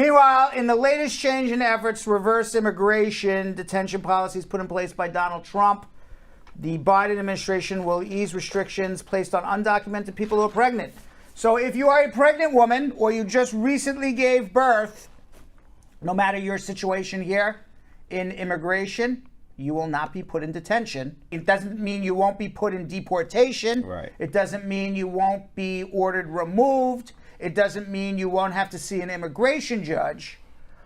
Meanwhile, in the latest change in efforts to reverse immigration detention policies put in place by Donald Trump, the Biden administration will ease restrictions placed on undocumented people who are pregnant. So if you are a pregnant woman or you just recently gave birth, no matter your situation here in immigration, you will not be put in detention. It doesn't mean you won't be put in deportation. Right. It doesn't mean you won't be ordered removed. It doesn't mean you won't have to see an immigration judge.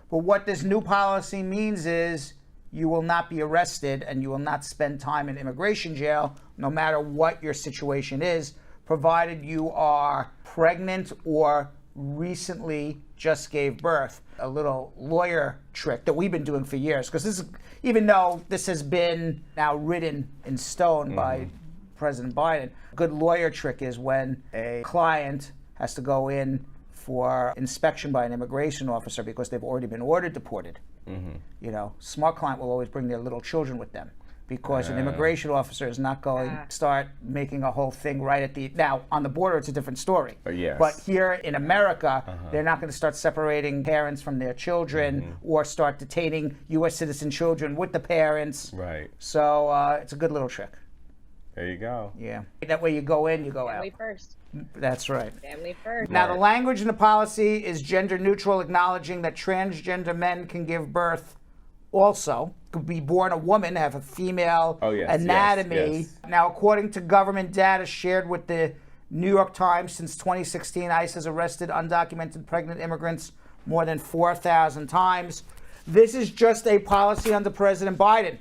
But what this new policy means is you will not be arrested and you will not spend time in immigration jail, no matter what your situation is, provided you are pregnant or recently just gave birth. A little lawyer trick that we've been doing for years, because this is, even though this has been now written in stone by President Biden, a good lawyer trick is when a client has to go in for inspection by an immigration officer because they've already been ordered deported. You know, smart client will always bring their little children with them, because an immigration officer is not going to start making a whole thing right at the... Now, on the border, it's a different story. Yes. But here in America, they're not going to start separating parents from their children or start detaining U.S. citizen children with the parents. Right. So it's a good little trick. There you go. Yeah. That way you go in, you go out. Family first. That's right. Family first. Now, the language in the policy is gender neutral, acknowledging that transgender men can give birth also. Could be born a woman, have a female anatomy. Yes. Now, according to government data shared with the New York Times, since 2016, ICE has arrested undocumented pregnant immigrants more than 4,000 times. This is just a policy under President Biden.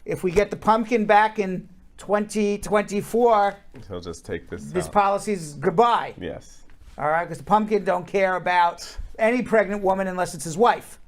If we get the pumpkin back in 2024, he'll just take this out. policy's goodbye. Yes. All right, because the pumpkin don't care about any pregnant woman unless it's his wife.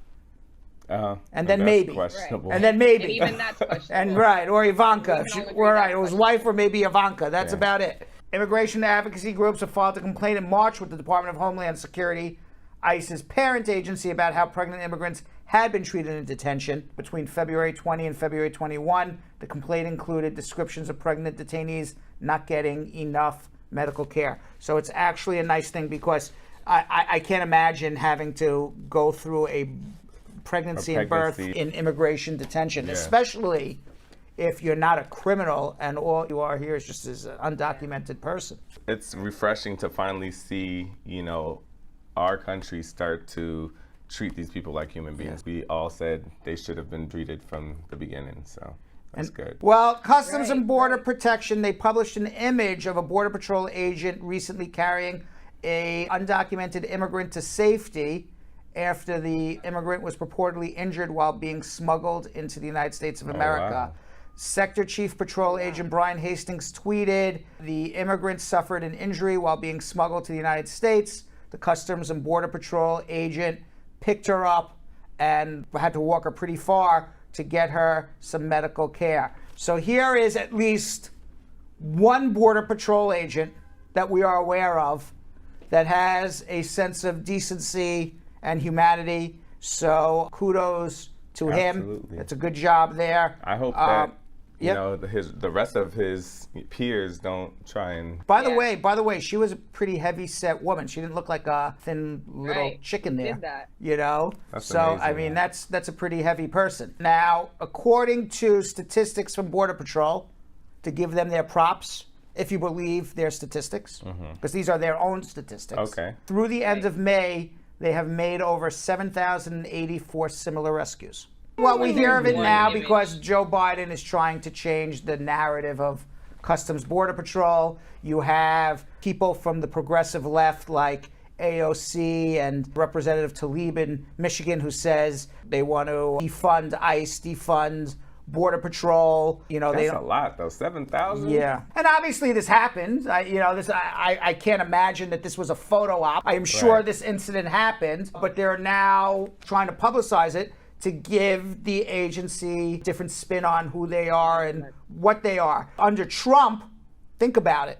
And then maybe. Questionable. And then maybe. And even that's questionable. And right, or Ivanka. We can all agree Right, that's it was questionable. wife or maybe Ivanka. That's about it. Immigration advocacy groups have filed a complaint in March with the Department of Homeland Security, ICE's parent agency, about how pregnant immigrants had been treated in detention. Between February 20 and February 21, the complaint included descriptions of pregnant detainees not getting enough medical care. So it's actually a nice thing, because I can't imagine having to go through a pregnancy and birth in immigration detention, especially if you're not a criminal and all you are here is just as an undocumented person. It's refreshing to finally see, you know, our country start to treat these people like human beings. We all said they should have been treated from the beginning, so that's good. Well, Customs and Border Protection, they published an image of a Border Patrol agent recently carrying a undocumented immigrant to safety after the immigrant was purportedly injured while being smuggled into the United States of America. Wow. Sector Chief Patrol Agent Brian Hastings tweeted, the immigrant suffered an injury while being smuggled to the United States. The Customs and Border Patrol agent picked her up and had to walk her pretty far to get her some medical care. So here is at least one Border Patrol agent that we are aware of that has a sense of decency and humanity. So kudos to him. That's a good job there. I hope that you know the rest of his peers don't try and. By the way, she was a pretty heavy set woman. She didn't look like a thin little chicken there. Did that. You know? That's so amazing, I mean that's a pretty heavy person. Now, according to statistics from Border Patrol, to give them their props, if you believe their statistics, because these are their own statistics. Okay. Through the end of May, they have made over 7,084 similar rescues. Well, we hear of it now because Joe Biden is trying to change the narrative of Customs Border Patrol. You have people from the progressive left like AOC and Representative Tlaib in Michigan who says they want to defund ICE, defund Border Patrol. You know, that's a lot though, 7,000. Yeah, and obviously this happened. I can't imagine that this was a photo op. I am sure this incident happened, but they're now trying to publicize it to give the agency a different spin on who they are and what they are. Under Trump, think about it.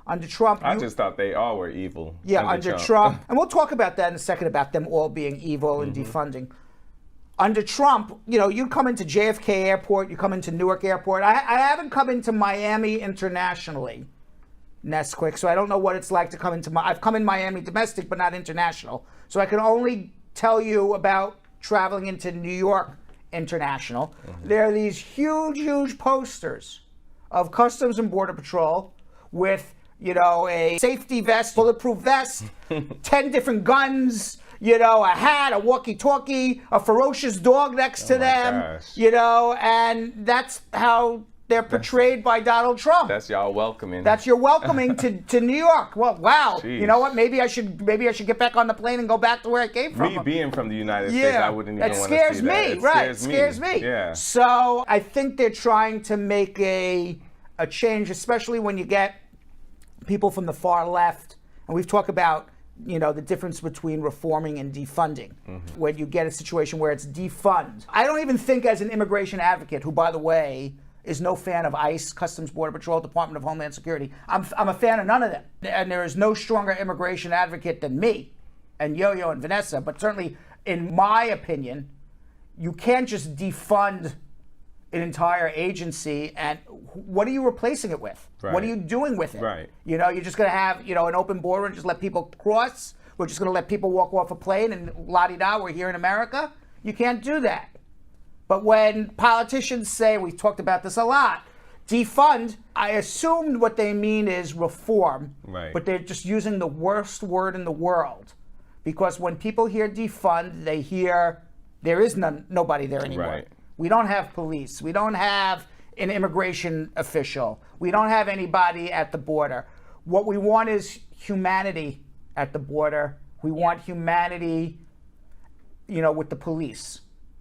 Under Trump, I just thought they all were evil. Yeah, under Trump, and we'll talk about that in a second about them all being evil and defunding. Under Trump, you know, you come into JFK Airport, you come into Newark Airport. I haven't come into Miami internationally, Nesquik, so I don't know what it's like to come into I've come in Miami domestic, but not international. So I can only tell you about traveling into New York International. There are these huge, huge posters of Customs and Border Patrol with, a safety vest, bulletproof vest, 10 different guns, a hat, a walkie-talkie, a ferocious dog next to them, and that's how they're portrayed by Donald Trump. That's y'all welcoming. That's your welcoming to New York. Well, wow. Jeez. You know what? Maybe I should get back on the plane and go back to where I came from. Me being from the United States, I wouldn't even want to see that. It scares me. Yeah. So I think they're trying to make a change, especially when you get people from the far left, and we've talked about the difference between reforming and defunding. When you get a situation where it's defund. I don't even think, as an immigration advocate, who, by the way, is no fan of ICE, Customs Border Patrol, Department of Homeland Security. I'm a fan of none of them. And there is no stronger immigration advocate than me and Yo-Yo and Vanessa. But certainly, in my opinion, you can't just defund an entire agency. And what are you replacing it with? Right. What are you doing with it? Right. You're just going to have, an open border and just let people cross? We're just going to let people walk off a plane and la-di-da, we're here in America? You can't do that. But when politicians say, we've talked about this a lot, defund, I assumed what they mean is reform, right. But they're just using the worst word in the world. Because when people hear defund, they hear there is nobody there anymore. Right. We don't have police. We don't have an immigration official. We don't have anybody at the border. What we want is humanity at the border. We want humanity, with the police.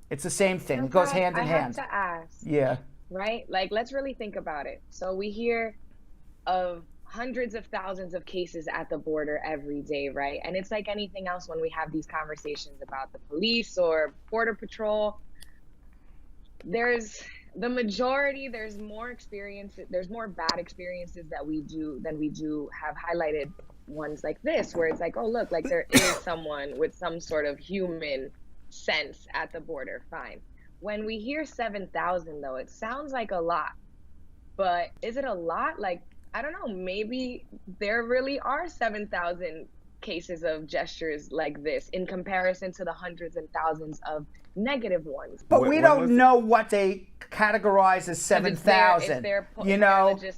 It's the same thing. It goes hand in hand. I have to ask. Yeah. Right? Let's really think about it. So we hear of hundreds of thousands of cases at the border every day, right? And it's like anything else when we have these conversations about the police or Border Patrol. There's more experience, there's more bad experiences than we do have highlighted ones like this, where it's like, oh, look, like there is someone with some sort of human sense at the border. Fine. When we hear 7,000, though, it sounds like a lot, but is it a lot? Like, I don't know, maybe there really are 7,000 cases of gestures like this in comparison to the hundreds and thousands of negative ones. But we don't know what they categorize as 7,000.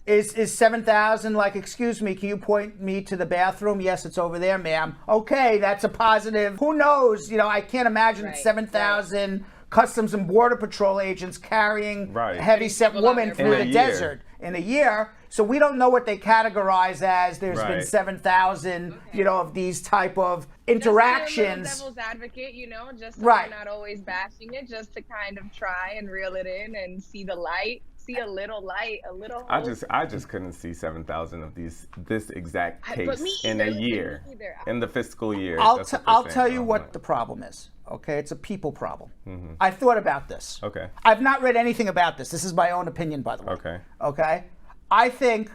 Is 7,000 like, excuse me, can you point me to the bathroom? Yes, it's over there, ma'am. Okay, that's a positive. Who knows? I can't imagine 7,000 Customs and Border Patrol agents carrying a heavy-set woman through the desert in a year. So we don't know what they categorize as. There's been 7,000, of these type of interactions. Just devil's advocate, just so we're not always bashing it, just to kind of try and reel it in and see the light, see a little light, a little hope. I just couldn't see 7,000 of this exact case in a year, in the fiscal year. I'll tell you what the problem is. Okay, it's a people problem. I thought about this. Okay. I've not read anything about this. This is my own opinion, by the way. Okay. Okay. I think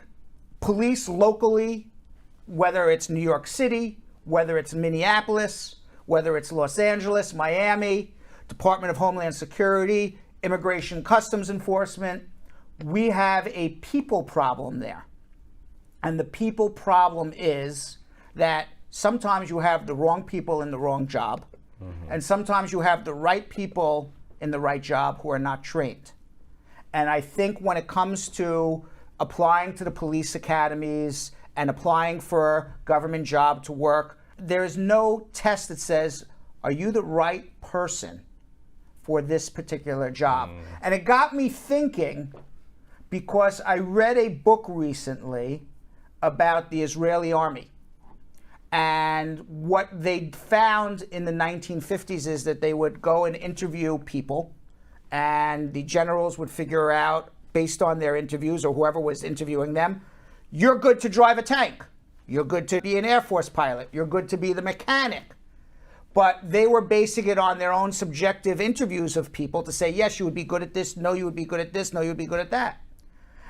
police locally, whether it's New York City, whether it's Minneapolis, whether it's Los Angeles, Miami, Department of Homeland Security, Immigration Customs Enforcement, we have a people problem there. And the people problem is that sometimes you have the wrong people in the wrong job, and sometimes you have the right people in the right job who are not trained. And I think when it comes to applying to the police academies and applying for a government job to work, there's no test that says, are you the right person for this particular job? And it got me thinking, because I read a book recently about the Israeli army. And what they found in the 1950s is that they would go and interview people, and the generals would figure out, based on their interviews or whoever was interviewing them, you're good to drive a tank. You're good to be an Air Force pilot. You're good to be the mechanic. But they were basing it on their own subjective interviews of people to say, yes, you would be good at this. No, you would be good at this. No, you would be good at that.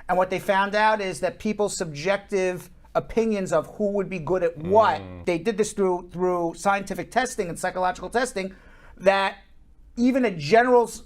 And what they found out is that people's subjective opinions of who would be good at what, they did this through scientific testing and psychological testing, that even a general's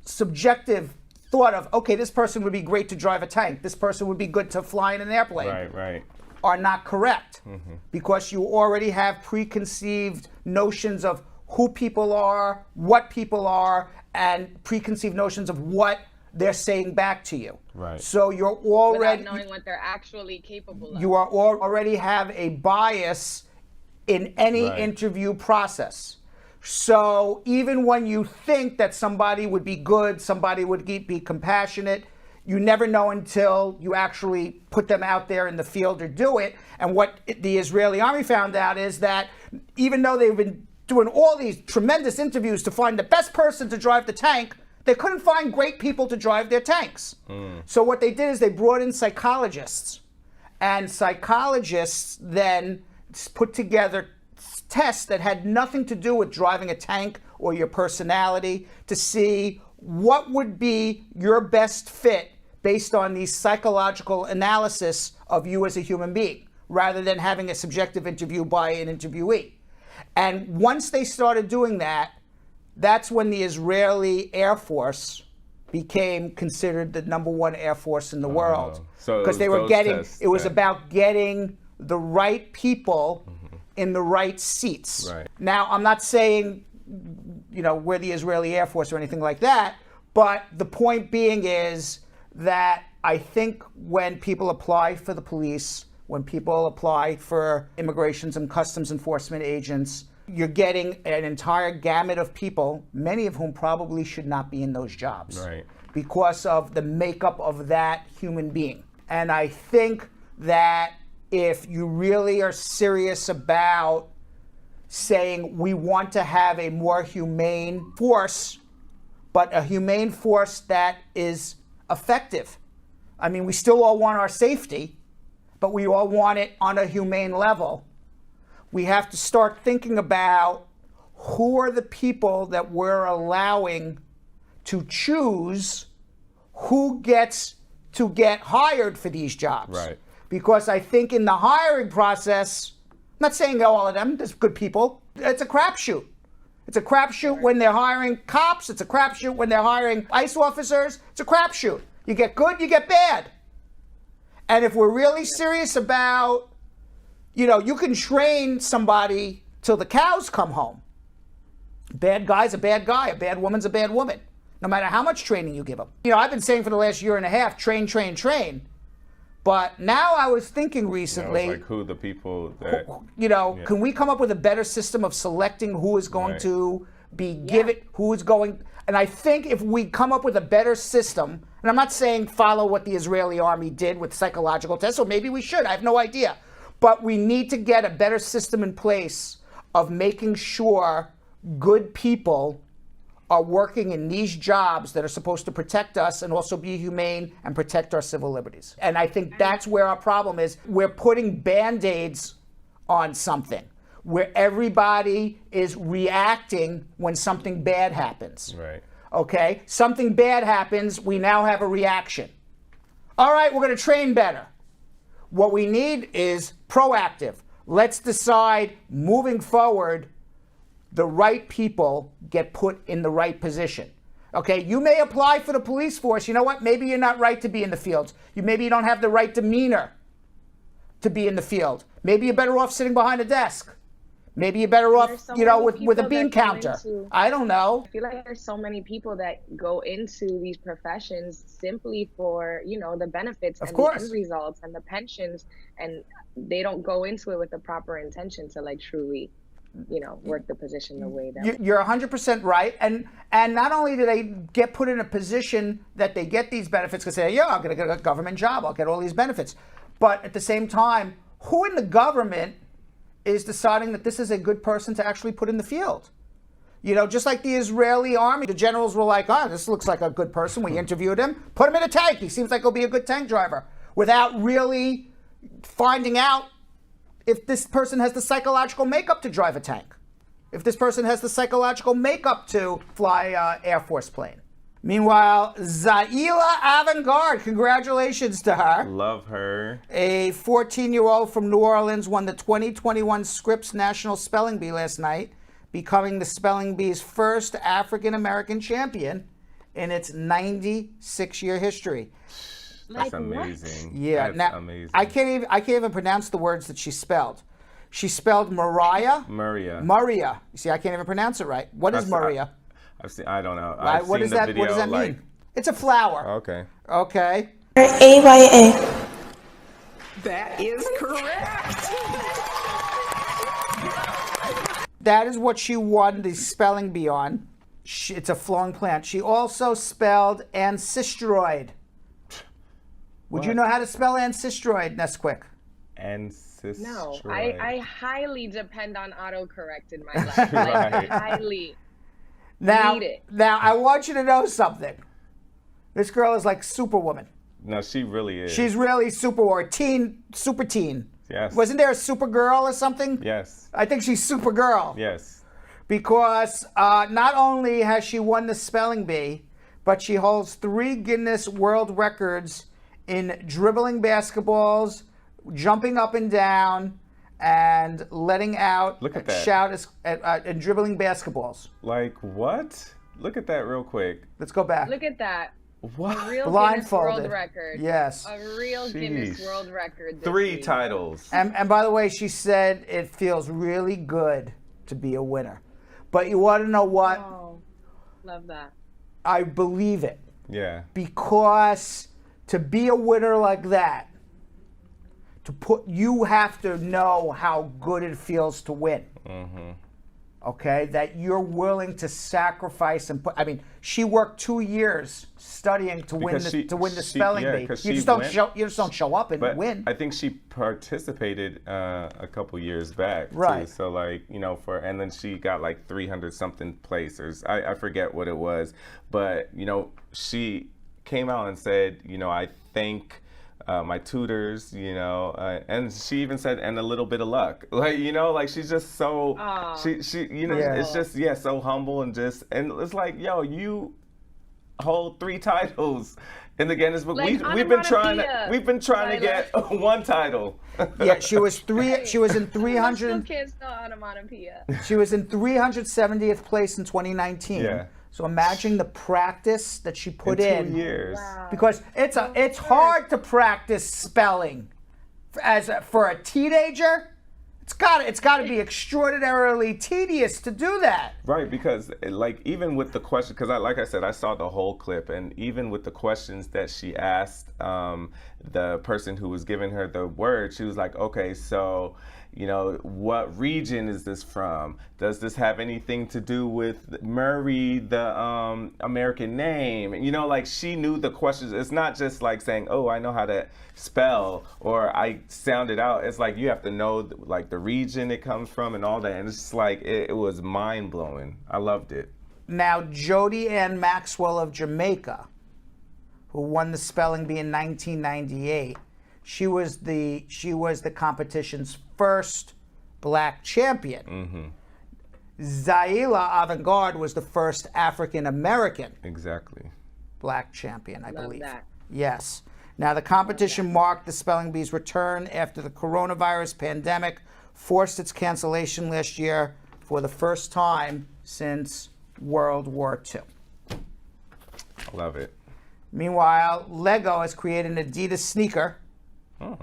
subjective thought of, okay, this person would be great to drive a tank, this person would be good to fly in an airplane, are not correct, because you already have preconceived notions of who people are, what people are, and preconceived notions of what they're saying back to you. Right. So you're already without knowing what they're actually capable of. you are already have a bias in any interview process. So even when you think that somebody would be good, somebody would be compassionate, you never know until you actually put them out there in the field or do it. And what the Israeli army found out is that even though they've been doing all these tremendous interviews to find the best person to drive the tank, they couldn't find great people to drive their tanks. So what they did is they brought in psychologists. And psychologists then put together tests that had nothing to do with driving a tank or your personality to see what would be your best fit based on these psychological analysis of you as a human being, rather than having a subjective interview by an interviewee. And once they started doing that, that's when the Israeli Air Force became considered the #1 Air Force in the world. Because they were getting, it was about getting the right people in the right seats. Right. Now, I'm not saying, we're the Israeli Air Force or anything like that, but the point being is that I think when people apply for the police, when people apply for immigrations and customs enforcement agents, you're getting an entire gamut of people, many of whom probably should not be in those jobs. Right. Because of the makeup of that human being. And I think that if you really are serious about saying we want to have a more humane force, but a humane force that is effective. I mean, we still all want our safety, but we all want it on a humane level. We have to start thinking about who are the people that we're allowing to choose who gets to get hired for these jobs. Right. Because I think in the hiring process, I'm not saying all of them, there's good people. It's a crapshoot. It's a crapshoot when they're hiring cops. It's a crapshoot when they're hiring ICE officers. It's a crapshoot. You get good, you get bad. And if we're really serious about, you can train somebody till the cows come home. Bad guy's a bad guy. A bad woman's a bad woman, no matter how much training you give them. I've been saying for the last year and a half, train, train, train. But now I was thinking recently, like who the people that, can we come up with a better system of selecting who is going to be given, who is going, and I think if we come up with a better system, and I'm not saying follow what the Israeli army did with psychological tests, or maybe we should, I have no idea. But we need to get a better system in place of making sure good people are working in these jobs that are supposed to protect us and also be humane and protect our civil liberties. And I think that's where our problem is. We're putting Band-Aids on something where everybody is reacting when something bad happens. Right. Okay? Something bad happens, we now have a reaction. All right, we're going to train better. What we need is proactive. Let's decide moving forward, the right people get put in the right position. Okay, you may apply for the police force. You know what? Maybe you're not right to be in the field. Maybe you don't have the right demeanor to be in the field. Maybe you're better off sitting behind a desk. Maybe you're better off, with a bean counter. I don't know. I feel like there's so many people that go into these professions simply for, the benefits and the end results and the pensions, and they don't go into it with the proper intention to truly work the position the way that you're 100% right. And not only do they get put in a position that they get these benefits because they say, I'm going to get a government job, I'll get all these benefits. But at the same time, who in the government is deciding that this is a good person to actually put in the field? Just like the Israeli army, the generals were like, this looks like a good person. We interviewed him, put him in a tank. He seems like he'll be a good tank driver, without really finding out if this person has the psychological makeup to drive a tank, if this person has the psychological makeup to fly an Air Force plane. Meanwhile, Zaila Avant-garde, congratulations to her. Love her. A 14-year-old from New Orleans won the 2021 Scripps National Spelling Bee last night, becoming the Spelling Bee's first African-American champion in its 96-year history. That's amazing. Yeah, that's amazing. I can't even pronounce the words that she spelled. She spelled murraya. Murraya. You see, I can't even pronounce it right. What is murraya? I don't know. What does that mean? It's a flower. Okay. Okay. AYA. That is correct. That is what she won the spelling bee on. It's a flowing plant. She also spelled ancistroid. Would you know how to spell ancistroid, Nesquik? Ancistroid. No, I highly depend on autocorrect in my life. Right. Highly. Now, Need it. now, I want you to know something. This girl is like Superwoman. No, she really is. She's really super teen. Yes. Wasn't there a Supergirl or something? Yes. I think she's Supergirl. Yes. Because not only has she won the spelling bee, but she holds 3 Guinness World Records in dribbling basketballs, jumping up and down, and letting out Look at that. shout and dribbling basketballs. Like what? Look at that real quick. Let's go back. Look at that. What? A real Guinness Blindfolded. World Record. Yes. A real Guinness Jeez. World Record. this 3 week. titles. And by the way, she said it feels really good to be a winner. But you want to know what? Oh, love that. I believe it. Yeah. Because to be a winner like that, you have to know how good it feels to win. Mm-hmm. Okay, that you're willing to sacrifice and put. I mean, she worked 2 years studying to win the spelling bee. You just don't show up and But win. I think she participated a couple years back Right. too. So like, and then she got like 300 something placers. I forget what it was, but she came out and said, I thank my tutors, and she even said, and a little bit of luck, like she's just so, she Yeah. it's just, so humble and it's like, you hold 3 titles in the Guinness Book. Like We've been trying onomatopoeia. to get 1 title. Yeah, she was in 300. Still can't spell onomatopoeia. She was in 370th place in 2019. Yeah. So imagine the practice that she put in. 2 years. Wow. Because it's hard to practice spelling for a teenager. It's got to be extraordinarily tedious to do that. Right, because like even with the question, because like I said, I saw the whole clip, and even with the questions that she asked the person who was giving her the word, she was like, okay, so what region is this from? Does this have anything to do with Murray, the American name? Like she knew the questions. It's not just like saying, oh, I know how to spell or I sound it out. It's like you have to know like the region it comes from and all that. And it's just like it was mind blowing. I loved it. Now, Jodi Ann Maxwell of Jamaica, who won the spelling bee in 1998, she was the competition's first black champion. Mm-hmm. Zaila Avant-garde was the first African American Exactly. black champion, I believe. That. Yes. Now, the competition marked the spelling bee's return after the coronavirus pandemic forced its cancellation last year for the first time since World War II. I love it. Meanwhile, Lego has created an Adidas sneaker. Oh.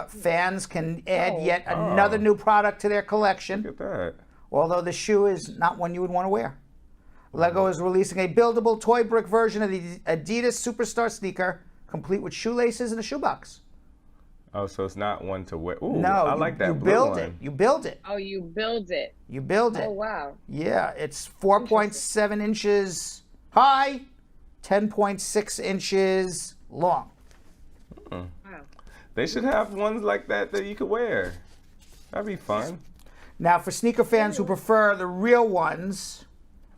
Fans can add yet another new product to their collection, Look at that. although the shoe is not one you would want to wear. Lego is releasing a buildable toy brick version of the Adidas Superstar sneaker, complete with shoelaces and a shoebox. Oh, so it's not one to wear. Ooh, No, I like that you blue build one. it. You build it. Oh, you build it. You build it. Oh, wow. Yeah, it's 4.7 inches high, 10.6 inches long. Wow. They should have ones like that you could wear. That'd be fun. Now, for sneaker fans who prefer the real ones,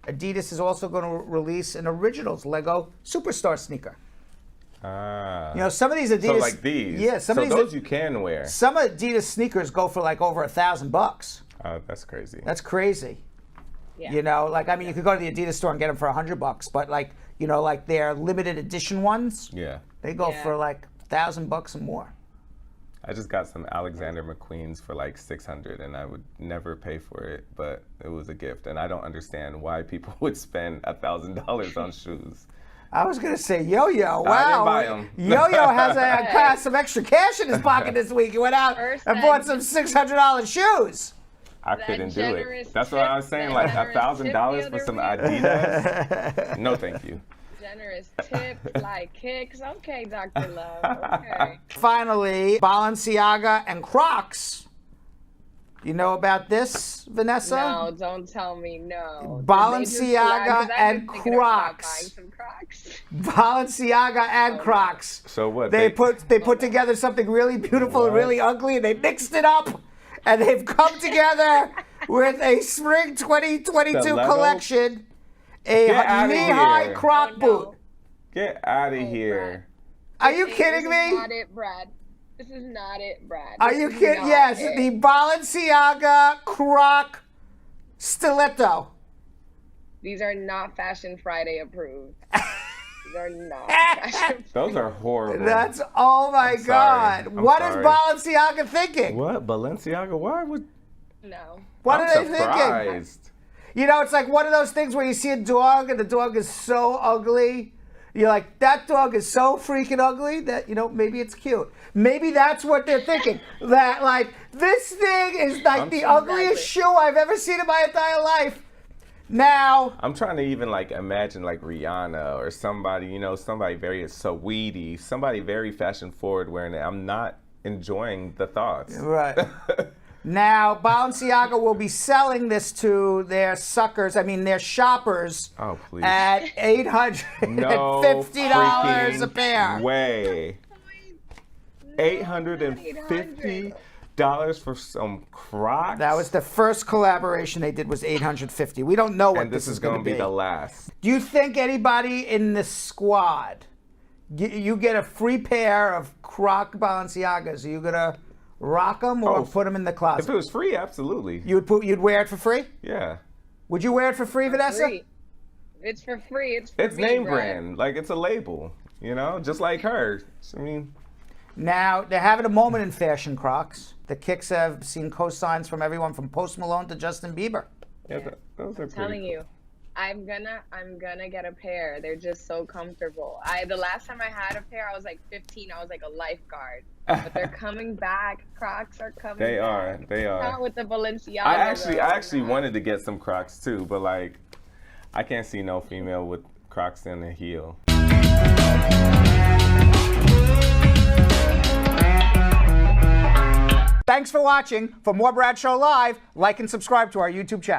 Adidas is also going to release an Originals Lego Superstar sneaker. Ah. Some of these Adidas. So like these. Yeah, some so of these. those you can wear. Some Adidas sneakers go for like over $1,000. That's crazy. That's crazy. Yeah. You could go to the Adidas store and get them for $100, but like their limited edition ones, Yeah. they go Yeah. for like $1,000 and more. I just got some Alexander McQueen's for like $600, and I would never pay for it, but it was a gift, and I don't understand why people would spend $1,000 on shoes. I was gonna say Yo-Yo. I Wow, didn't buy 'em. Yo-Yo has some extra cash in his pocket this week. He went out First and bought some $600 shoes. I That couldn't do generous it. That's what I was tip, saying. that Like generous $1,000 tip for the some other Adidas. No, thank you. Generous tips, like kicks. Okay, Dr. Love. Okay. Finally, Balenciaga and Crocs. You know about this, Vanessa? No, don't tell me no. Balenciaga and I've been thinking about Crocs. buying some Crocs. Balenciaga and Crocs. So what? They put together something really beautiful and What? really ugly, and they mixed it up, and they've come together with a spring 2022 Stiletto? collection, a Get outta knee-high here. Croc Oh, no. boot. Get out of here. Are you This kidding is me? not it, Brad. This is not it, Brad. Are This you is kidding? not Yes, it. the Balenciaga Croc stiletto. These are not Fashion Friday approved. These are not Fashion Those are horrible. That's, oh my I'm God. sorry. I'm What is sorry. Balenciaga thinking? What? Balenciaga? Why would... No. What I'm are they thinking? surprised. You know, it's like one of those things where you see a dog and the dog is so ugly. You're like, that dog is so freaking ugly that, you know, maybe it's cute. Maybe that's what they're thinking. That, like, this thing is like the ugliest shoe I've ever seen in my entire life. Now, I'm trying to even like imagine like Rihanna or somebody, you know, somebody very sweetie, somebody very fashion forward wearing it. I'm not enjoying the thoughts. right. Now, Balenciaga will be selling this to their their shoppers Oh, please. at $850 No a freaking pair. way. $850 for some Crocs? That was the first collaboration they did was $850. We don't know what and this is going going to be the last. Do you think anybody in the squad, you get a free pair of Croc Balenciagas, are you going to rock them or put them in the If closet? it was free, absolutely. You'd wear it for free? Yeah. Would you wear it for free, Vanessa? Free. It's for free. It's for It's me, name Brad. brand. Like, it's a label, you know, just like her. I mean, Now, they're having a moment in fashion, Crocs. The kicks have seen cosigns from everyone from Post Malone to Justin Bieber. yeah, those are I'm telling pretty you, I'm gonna get a pair. They're just so comfortable. The last time I had a pair, I was like 15. I was like a lifeguard. But they're coming back. Crocs are coming They back. are. They are. Not with the Balenciaga. I actually though. wanted to get some Crocs too, but like, I can't see no female with Crocs in a heel. Thanks for watching. For more Brad Show Live, like and subscribe to our YouTube channel.